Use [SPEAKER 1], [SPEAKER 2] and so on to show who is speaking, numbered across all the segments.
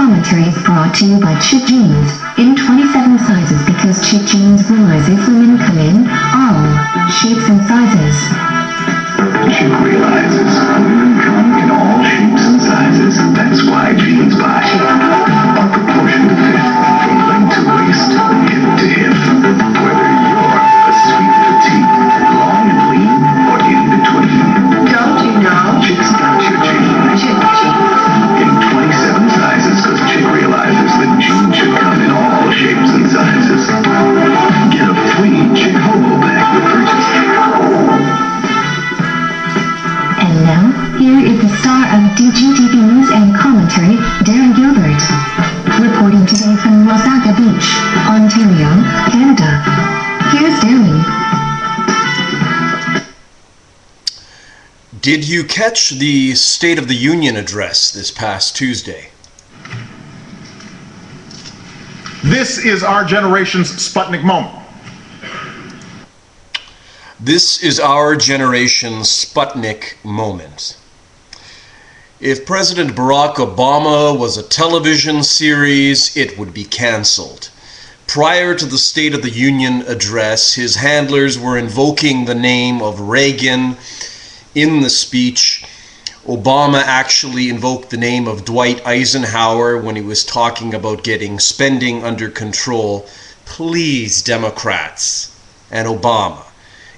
[SPEAKER 1] commentary is brought to you by Chick Jeans in 27 sizes because Chick Jeans realizes women come in all shapes and sizes.
[SPEAKER 2] Chick realizes women come in all shapes and sizes. That's why jeans by are proportioned to fit from leg to waist, hip to hip. Whether you're a sweet petite, long and lean, or in between.
[SPEAKER 3] Don't you know?
[SPEAKER 2] Chick's got your jeans.
[SPEAKER 3] Chick jeans.
[SPEAKER 2] In 27 sizes, because Chick realizes that jeans should come in all shapes and sizes. Get a free Chick hobo bag with purchase.
[SPEAKER 1] And now, here is the star of DGTV News and Commentary, Darren Gilbert. Reporting today from Wasaga Beach, Ontario, Canada. Here's Darren.
[SPEAKER 4] Did you catch the State of the Union address this past Tuesday?
[SPEAKER 5] This is our generation's Sputnik moment.
[SPEAKER 4] This is our generation's Sputnik moment. If President Barack Obama was a television series, it would be cancelled. Prior to the State of the Union address, his handlers were invoking the name of Reagan. In the speech, Obama actually invoked the name of Dwight Eisenhower when he was talking about getting spending under control. Please, Democrats and Obama,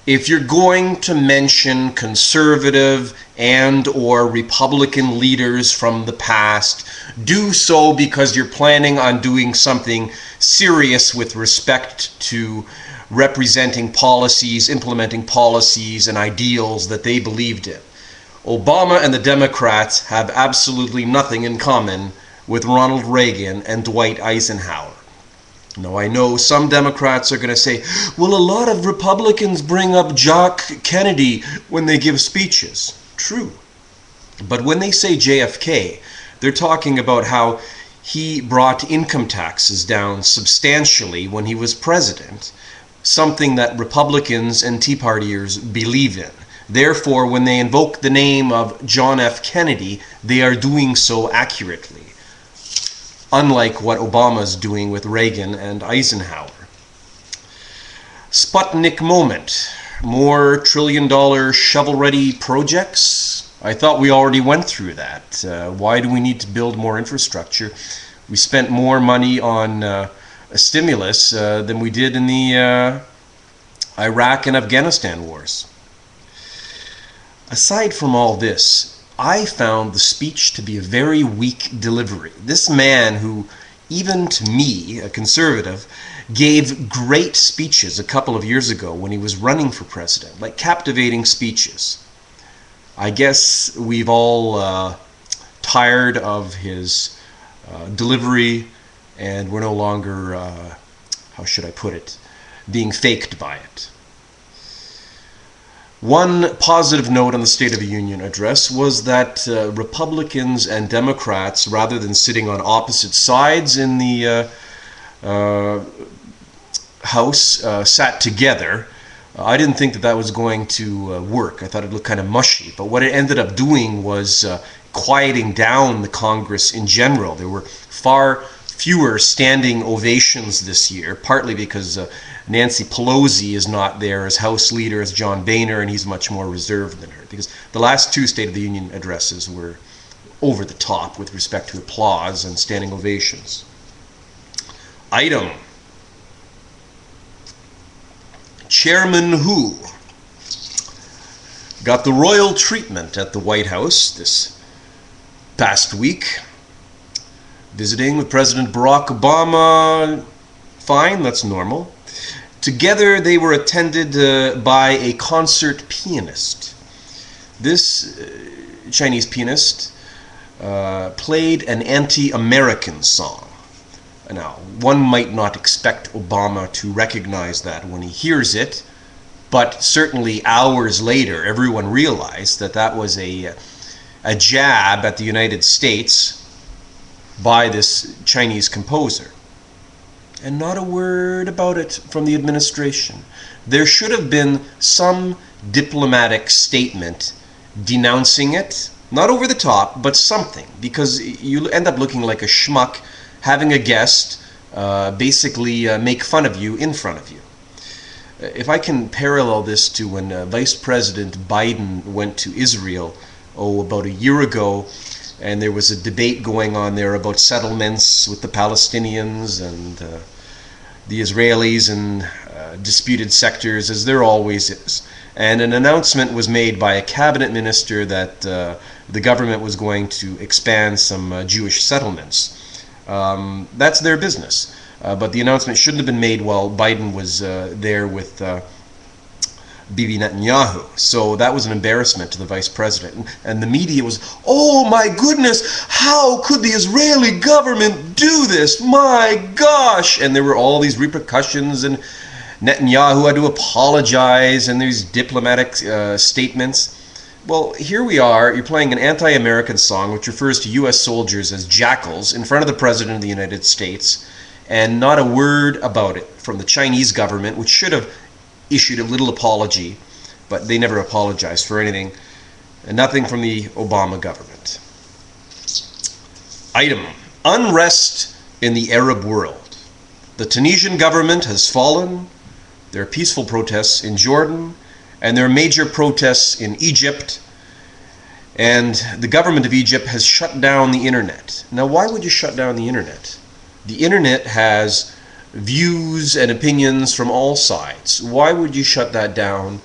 [SPEAKER 4] if you're going to mention conservative and or Republican leaders from the past, do so because you're planning on doing something serious with respect to representing policies, implementing policies and ideals that they believed in. Obama and the Democrats have absolutely nothing in common with Ronald Reagan and Dwight Eisenhower. Now, I know some Democrats are going to say, well, a lot of Republicans bring up Jock Kennedy when they give speeches. True. But when they say JFK, they're talking about how he brought income taxes down substantially when he was president, something that Republicans and Tea Partiers believe in. Therefore, when they invoke the name of John F. Kennedy, they are doing so accurately, unlike what Obama's doing with Reagan and Eisenhower. Sputnik moment. More trillion-dollar shovel-ready projects? I thought we already went through that. Why do we need to build more infrastructure? We spent more money on a stimulus than we did in the Iraq and Afghanistan wars. Aside from all this, I found the speech to be a very weak delivery. This man who, even to me, a conservative, gave great speeches a couple of years ago when he was running for president, like captivating speeches. I guess we've all tired of his delivery, and we're no longer, how should I put it, being faked by it. One positive note on the State of the Union address was that Republicans and Democrats, rather than sitting on opposite sides in the House, sat together. I didn't think that was going to work. I thought it looked kind of mushy. But what it ended up doing was quieting down the Congress in general. There were far fewer standing ovations this year, partly because Nancy Pelosi is not there as House Leader as John Boehner, and he's much more reserved than her. Because the last two State of the Union addresses were over the top with respect to applause and standing ovations. Item. Chairman Hu got the royal treatment at the White House this past week. Visiting with President Barack Obama, fine, that's normal. Together they were attended by a concert pianist. This Chinese pianist played an anti-American song. Now, one might not expect Obama to recognize that when he hears it, but certainly hours later everyone realized that that was a jab at the United States by this Chinese composer. And not a word about it from the administration. There should have been some diplomatic statement denouncing it Not over the top, but something, because you end up looking like a schmuck having a guest basically make fun of you in front of you. If I can parallel this to when Vice President Biden went to Israel, about a year ago, and there was a debate going on there about settlements with the Palestinians and the Israelis and disputed sectors, as there always is. And an announcement was made by a cabinet minister that the government was going to expand some Jewish settlements. That's their business. But the announcement shouldn't have been made while Biden was there with Bibi Netanyahu. So that was an embarrassment to the vice president. And the media was, oh my goodness, how could the Israeli government do this? My gosh! And there were all these repercussions, and Netanyahu had to apologize, and these diplomatic statements. Well, here we are, you're playing an anti-American song which refers to U.S. soldiers as jackals in front of the President of the United States, and not a word about it from the Chinese government, which should have issued a little apology, but they never apologized for anything, and nothing from the Obama government. Item: unrest in the Arab world. The Tunisian government has fallen. There are peaceful protests in Jordan, and there are major protests in Egypt, and the government of Egypt has shut down the internet. Now, why would you shut down the internet? The internet has views and opinions from all sides. Why would you shut that down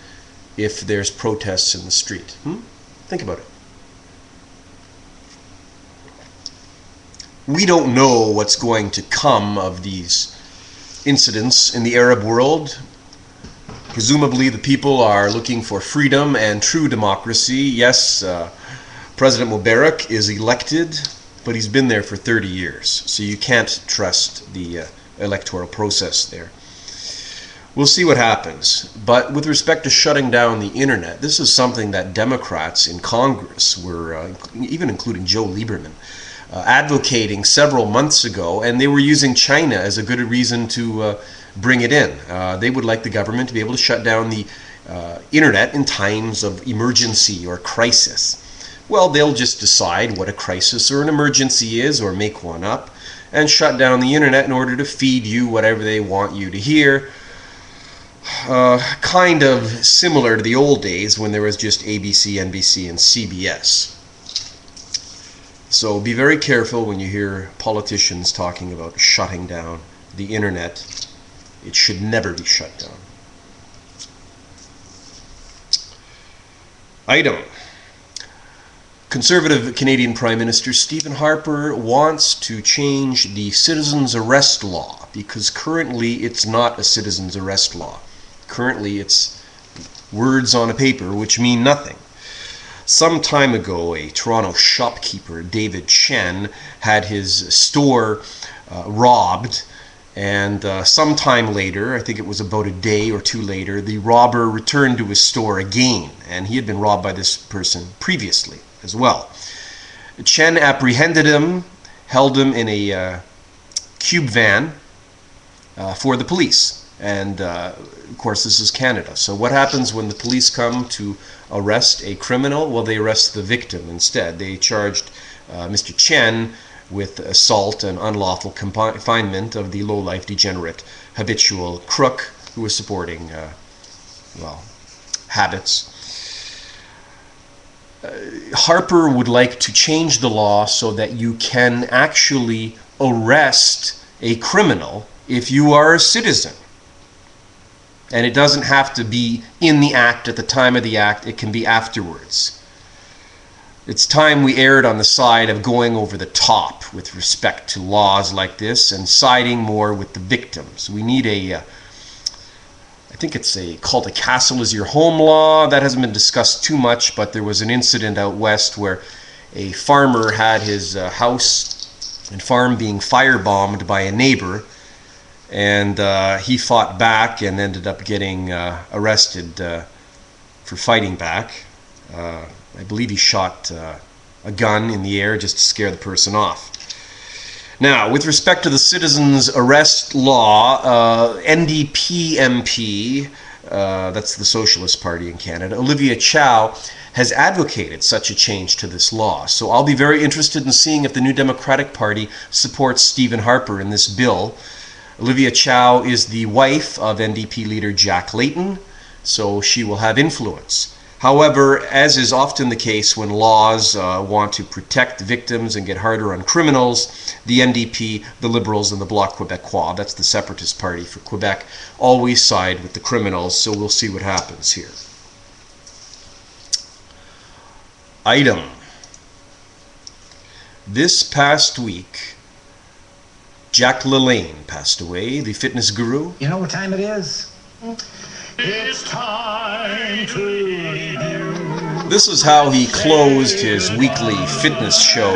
[SPEAKER 4] if there's protests in the street? Think about it. We don't know what's going to come of these incidents in the Arab world. Presumably the people are looking for freedom and true democracy. Yes, President Mubarak is elected, but he's been there for 30 years, so you can't trust the electoral process there. We'll see what happens. But with respect to shutting down the internet, this is something that Democrats in Congress were, even including Joe Lieberman, advocating several months ago, and they were using China as a good reason to bring it in. They would like the government to be able to shut down the internet in times of emergency or crisis. Well, they'll just decide what a crisis or an emergency is, or make one up, and shut down the internet in order to feed you whatever they want you to hear. Kind of similar to the old days when there was just ABC, NBC, and CBS. So be very careful when you hear politicians talking about shutting down the internet. It should never be shut down. Item: Conservative Canadian Prime Minister Stephen Harper wants to change the citizen's arrest law, because currently it's not a citizen's arrest law. Currently it's words on a paper which mean nothing. Some time ago, a Toronto shopkeeper, David Chen, had his store robbed, and sometime later, I think it was about a day or two later, the robber returned to his store again, and he had been robbed by this person previously as well. Chen apprehended him, held him in a cube van for the police. And of course, this is Canada. So what happens when the police come to arrest a criminal? Well, they arrest the victim instead. They charged Mr. Chen with assault and unlawful confinement of the low-life, degenerate, habitual crook who was supporting, habits. Harper would like to change the law so that you can actually arrest a criminal if you are a citizen. And it doesn't have to be in the act at the time of the act. It can be afterwards. It's time we erred on the side of going over the top with respect to laws like this and siding more with the victims. We need I think it's called a castle is your home law. That hasn't been discussed too much, but there was an incident out west where a farmer had his house and farm being firebombed by a neighbor, and he fought back and ended up getting arrested for fighting back. I believe he shot a gun in the air just to scare the person off. Now, with respect to the citizens' arrest law, NDP MP, that's the Socialist Party in Canada, Olivia Chow, has advocated such a change to this law. So I'll be very interested in seeing if the New Democratic Party supports Stephen Harper in this bill. Olivia Chow is the wife of NDP leader Jack Layton, so she will have influence. However, as is often the case when laws want to protect victims and get harder on criminals, the NDP, the Liberals, and the Bloc Québécois, that's the separatist party for Quebec, always side with the criminals, so we'll see what happens here. Item. This past week, Jack LaLanne passed away, the fitness guru.
[SPEAKER 6] You know what time it is? It's time to review.
[SPEAKER 4] This is how he closed his weekly fitness show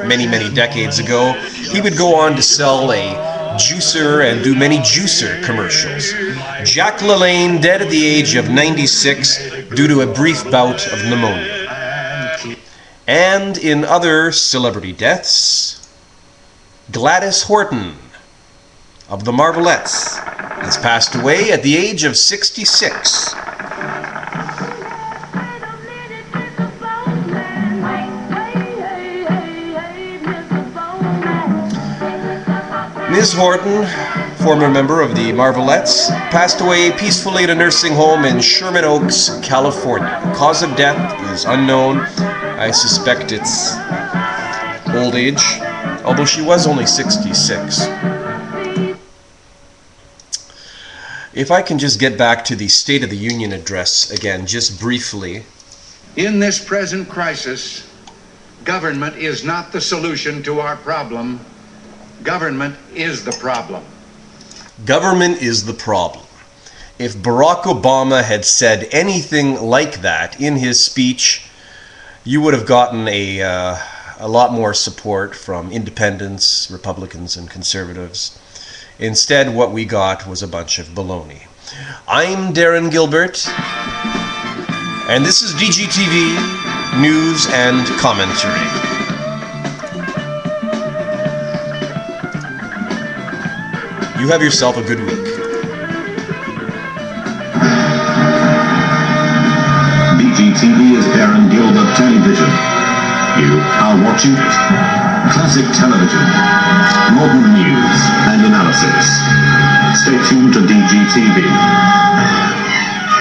[SPEAKER 4] many, many decades ago. He would go on to sell a juicer and do many juicer commercials. Jack LaLanne dead at the age of 96 due to a brief bout of pneumonia. And in other celebrity deaths, Gladys Horton of the Marvelettes has passed away at the age of 66. Ms. Horton, former member of the Marvelettes, passed away peacefully at a nursing home in Sherman Oaks, California. The cause of death is unknown. I suspect it's old age, although she was only 66. If I can just get back to the State of the Union address again, just briefly.
[SPEAKER 7] In this present crisis, government is not the solution to our problem. Government is the problem.
[SPEAKER 4] Government is the problem. If Barack Obama had said anything like that in his speech, you would have gotten a lot more support from independents, Republicans, and conservatives. Instead, what we got was a bunch of baloney. I'm Darren Gilbert, and this is DGTV News and Commentary. You have yourself a good week.
[SPEAKER 2] DGTV is Darren Gilbert Television. You are watching it. Classic television, modern news and analysis. Stay tuned to DGTV.